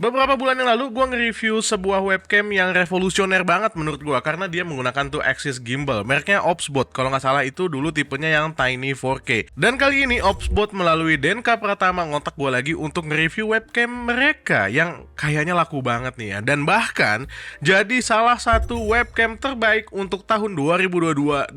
Beberapa bulan yang lalu gue nge-review sebuah webcam yang revolusioner banget menurut gue karena dia menggunakan tuh axis gimbal. Mereknya Opsbot, kalau nggak salah itu dulu tipenya yang Tiny 4K. Dan kali ini Opsbot melalui Denka Pratama ngontak gue lagi untuk nge-review webcam mereka yang kayaknya laku banget nih ya. Dan bahkan jadi salah satu webcam terbaik untuk tahun 2022-2023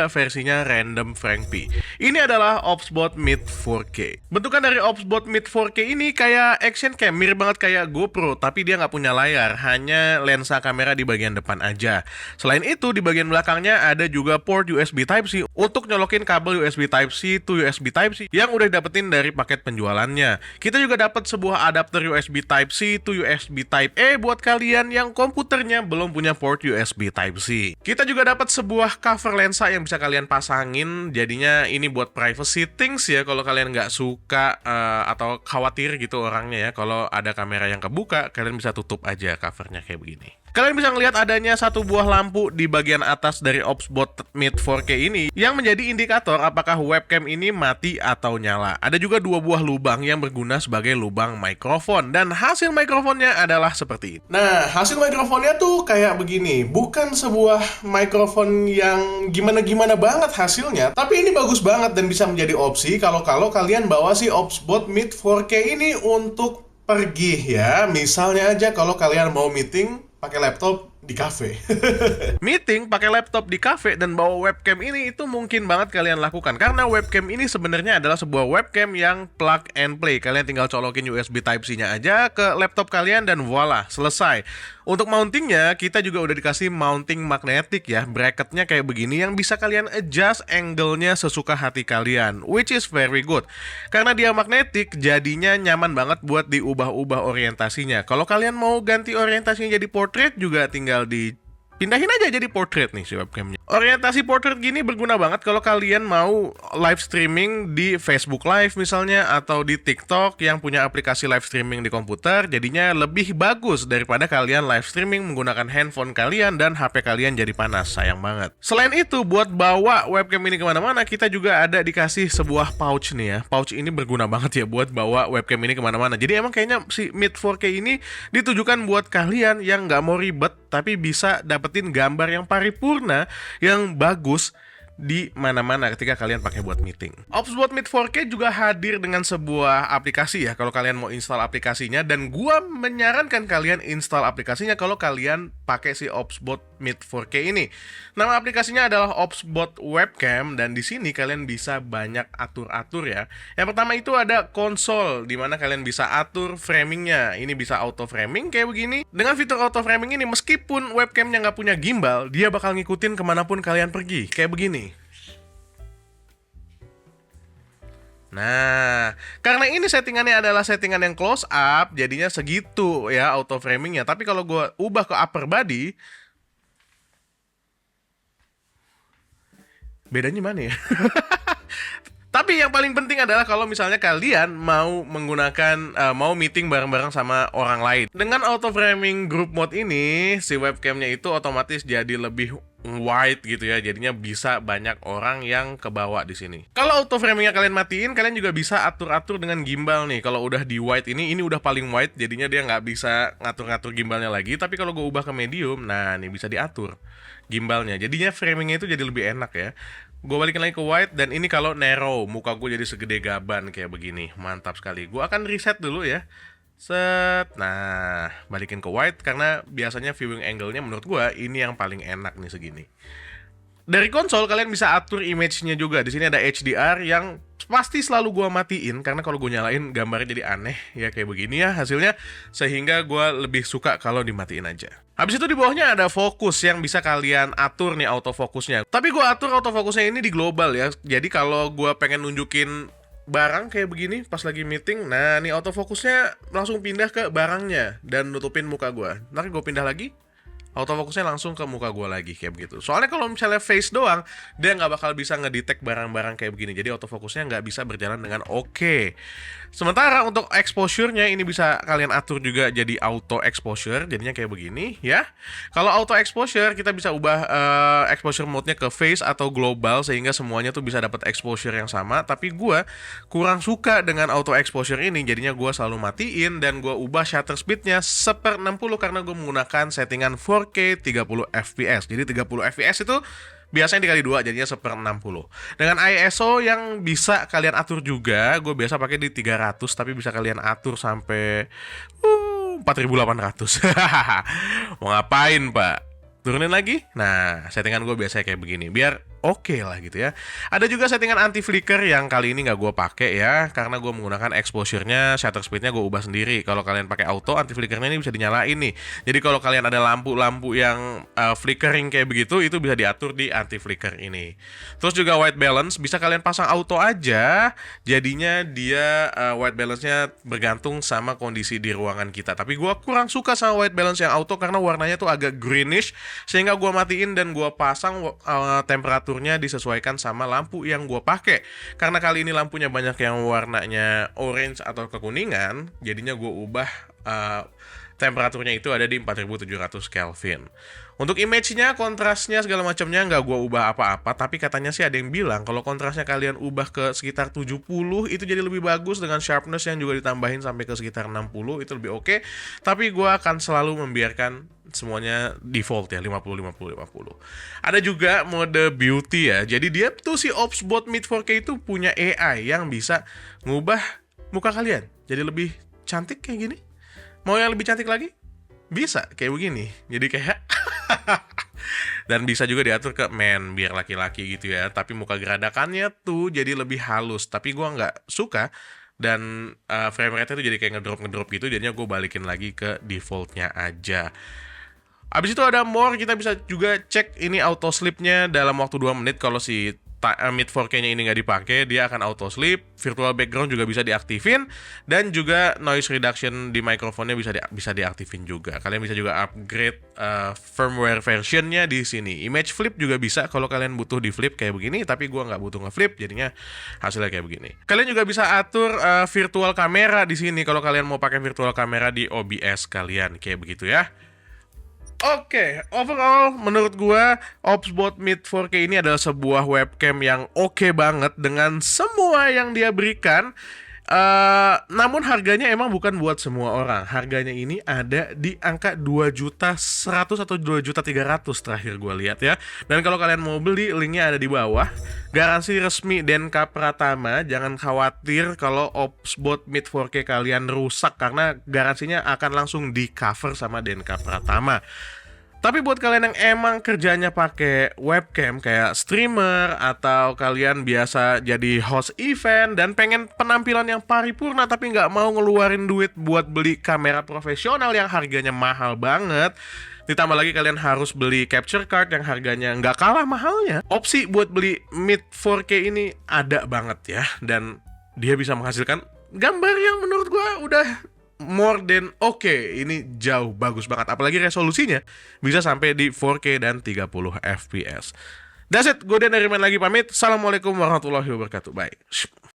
versinya Random Frank P. Ini adalah Opsbot Mid 4K. Bentukan dari Opsbot Mid 4K ini kayak action cam, mirip banget kayak GoPro, tapi dia nggak punya layar, hanya lensa kamera di bagian depan aja. Selain itu, di bagian belakangnya ada juga port USB Type-C untuk nyolokin kabel USB Type-C to USB Type-C yang udah dapetin dari paket penjualannya. Kita juga dapat sebuah adapter USB Type-C to USB Type-A buat kalian yang komputernya belum punya port USB Type-C. Kita juga dapat sebuah cover lensa yang bisa kalian pasangin, jadinya ini buat privacy things ya, kalau kalian nggak suka atau khawatir gitu orangnya ya, kalau ada kamera yang kebuka, kalian bisa tutup aja covernya kayak begini. Kalian bisa ngelihat adanya satu buah lampu di bagian atas dari Opsbot Mid 4K ini yang menjadi indikator apakah webcam ini mati atau nyala. Ada juga dua buah lubang yang berguna sebagai lubang mikrofon, dan hasil mikrofonnya adalah seperti ini. Nah, hasil mikrofonnya tuh kayak begini. Bukan sebuah mikrofon yang gimana-gimana banget hasilnya, tapi ini bagus banget dan bisa menjadi opsi kalau kalian bawa si Opsbot Mid 4K ini untuk pergi ya. Misalnya aja kalau kalian mau meeting pakai laptop di cafe. Meeting pakai laptop di cafe dan bawa webcam ini itu mungkin banget kalian lakukan karena webcam ini sebenarnya adalah sebuah webcam yang plug and play. Kalian tinggal colokin USB Type-C-nya aja ke laptop kalian dan voila, selesai. Untuk mountingnya kita juga udah dikasih mounting magnetik ya, bracketnya kayak begini yang bisa kalian adjust angle-nya sesuka hati kalian, which is very good. Karena dia magnetik, jadinya nyaman banget buat diubah-ubah orientasinya. Kalau kalian mau ganti orientasinya jadi portrait juga tinggal dipindahin aja jadi portrait nih si webcamnya. Orientasi portrait gini berguna banget kalau kalian mau live streaming di Facebook Live misalnya, atau di TikTok yang punya aplikasi live streaming di komputer, jadinya lebih bagus daripada kalian live streaming menggunakan handphone kalian dan HP kalian jadi panas, sayang banget. Selain itu, buat bawa webcam ini kemana-mana, kita juga ada dikasih sebuah pouch nih ya. Pouch ini berguna banget ya buat bawa webcam ini kemana-mana. Jadi emang kayaknya si Mid 4K ini ditujukan buat kalian yang nggak mau ribet tapi bisa dapetin gambar yang paripurna, yang bagus di mana-mana ketika kalian pakai buat meeting. Opsbot Mid 4K juga hadir dengan sebuah aplikasi ya kalau kalian mau install aplikasinya, dan gua menyarankan kalian install aplikasinya kalau kalian pakai si Opsbot Mid 4K ini. Nama aplikasinya adalah Opsbot Webcam, dan di sini kalian bisa banyak atur-atur ya. Yang pertama itu ada konsol di mana kalian bisa atur framingnya. Ini bisa auto framing kayak begini. Dengan fitur auto framing ini, meskipun webcamnya nggak punya gimbal, dia bakal ngikutin kemanapun kalian pergi kayak begini. Nah, karena ini settingannya adalah settingan yang close up, jadinya segitu ya auto framingnya. Tapi kalau gue ubah ke upper body, bedanya mana ya? Tapi yang paling penting adalah kalau misalnya kalian mau menggunakan, mau meeting bareng-bareng sama orang lain. Dengan auto framing group mode ini, si webcamnya itu otomatis jadi lebih wide gitu ya. Jadinya bisa banyak orang yang kebawa di sini. Kalau auto framingnya kalian matiin, kalian juga bisa atur-atur dengan gimbal nih. Kalau udah di wide ini udah paling wide, jadinya dia nggak bisa ngatur-ngatur gimbalnya lagi. Tapi kalau gue ubah ke medium, nah ini bisa diatur gimbalnya. Jadinya framingnya itu jadi lebih enak ya. Gue balikin lagi ke wide, dan ini kalau narrow, muka gue jadi segede gaban kayak begini. Mantap sekali. Gue akan reset dulu ya. Set. Nah, balikin ke wide karena biasanya viewing angle-nya menurut gue ini yang paling enak nih segini. Dari konsol kalian bisa atur image-nya juga. Di sini ada HDR yang pasti selalu gua matiin karena kalau gue nyalain gambarnya jadi aneh ya kayak begini ya hasilnya, sehingga gua lebih suka kalau dimatiin aja. Habis itu di bawahnya ada fokus yang bisa kalian atur nih autofokusnya. Tapi gua atur autofokusnya ini di global ya. Jadi kalau gua pengen nunjukin barang kayak begini pas lagi meeting, nah nih autofokusnya langsung pindah ke barangnya dan nutupin muka gua. Nanti gue pindah lagi, autofokusnya langsung ke muka gue lagi kayak begitu. Soalnya kalau misalnya face doang, dia nggak bakal bisa ngedetect barang-barang kayak begini. Jadi autofokusnya nggak bisa berjalan dengan oke. Sementara untuk exposure-nya ini bisa kalian atur juga jadi auto exposure, jadinya kayak begini ya. Kalau auto exposure kita bisa ubah exposure mode-nya ke face atau global sehingga semuanya tuh bisa dapat exposure yang sama. Tapi gua kurang suka dengan auto exposure ini, jadinya gua selalu matiin dan gua ubah shutter speed-nya 1/60 karena gua menggunakan settingan 4K 30 fps. Jadi 30 fps itu biasanya dikali 2 jadinya 1/60. Dengan ISO yang bisa kalian atur juga, gue biasa pakai di 300 tapi bisa kalian atur sampai 4800. Mau ngapain, Pak? Turunin lagi? Nah, settingan gue biasanya kayak begini, biar oke lah gitu ya. Ada juga settingan anti flicker yang kali ini nggak gue pakai ya, karena gue menggunakan exposure-nya, shutter speed-nya gue ubah sendiri. Kalau kalian pakai auto, anti flickernya ini bisa dinyalain nih. Jadi kalau kalian ada lampu-lampu yang flickering kayak begitu, itu bisa diatur di anti flicker ini. Terus juga white balance, bisa kalian pasang auto aja, jadinya dia white balance-nya bergantung sama kondisi di ruangan kita. Tapi gue kurang suka sama white balance yang auto karena warnanya tuh agak greenish, sehingga gue matiin dan gue pasang temperaturnya disesuaikan sama lampu yang gue pakai. Karena kali ini lampunya banyak yang warnanya orange atau kekuningan, jadinya gue ubah temperaturnya itu ada di 4700 Kelvin. Untuk image-nya, kontrasnya, segala macamnya nggak gue ubah apa-apa, tapi katanya sih ada yang bilang kalau kontrasnya kalian ubah ke sekitar 70 itu jadi lebih bagus dengan sharpness yang juga ditambahin sampai ke sekitar 60 itu lebih oke. Tapi gue akan selalu membiarkan semuanya default ya 50-50-50. Ada juga mode beauty ya. Jadi dia tuh si OpsBot Mid 4K itu punya AI yang bisa ngubah muka kalian jadi lebih cantik kayak gini. Mau yang lebih cantik lagi? Bisa kayak begini. Jadi kayak dan bisa juga diatur ke men biar laki-laki gitu ya. Tapi muka geradakannya tuh jadi lebih halus. Tapi gua nggak suka dan frame rate-nya tuh jadi kayak ngedrop gitu. Jadinya gue balikin lagi ke defaultnya aja. Abis itu ada more, kita bisa juga cek ini auto sleep-nya dalam waktu 2 menit. Kalau si Mid 4K-nya ini nggak dipakai, dia akan auto sleep. Virtual background juga bisa diaktifin, dan juga noise reduction di mikrofonnya bisa diaktifin juga. Kalian bisa juga upgrade firmware versionnya di sini. Image flip juga bisa kalau kalian butuh di flip kayak begini, tapi gua nggak butuh nge-flip, jadinya hasilnya kayak begini. Kalian juga bisa atur virtual kamera di sini kalau kalian mau pakai virtual kamera di OBS kalian kayak begitu ya. Oke, overall menurut gua OpsBot Mid 4K ini adalah sebuah webcam yang oke banget dengan semua yang dia berikan. Namun harganya emang bukan buat semua orang. Harganya ini ada di angka 2.100.000 atau 2.300.000 terakhir gue lihat ya. Dan kalau kalian mau beli, linknya ada di bawah. Garansi resmi Denka Pratama. Jangan khawatir kalau OpsBot Mid 4K kalian rusak, karena garansinya akan langsung di cover sama Denka Pratama. Tapi buat kalian yang emang kerjanya pakai webcam kayak streamer, atau kalian biasa jadi host event dan pengen penampilan yang paripurna tapi nggak mau ngeluarin duit buat beli kamera profesional yang harganya mahal banget, ditambah lagi kalian harus beli capture card yang harganya nggak kalah mahalnya, opsi buat beli Mid 4K ini ada banget ya. Dan dia bisa menghasilkan gambar yang menurut gua udah more than oke. Ini jauh bagus banget, apalagi resolusinya bisa sampai di 4K dan 30 fps. That's it, gue Dan dari Main Lagi pamit. Assalamualaikum warahmatullahi wabarakatuh. Bye.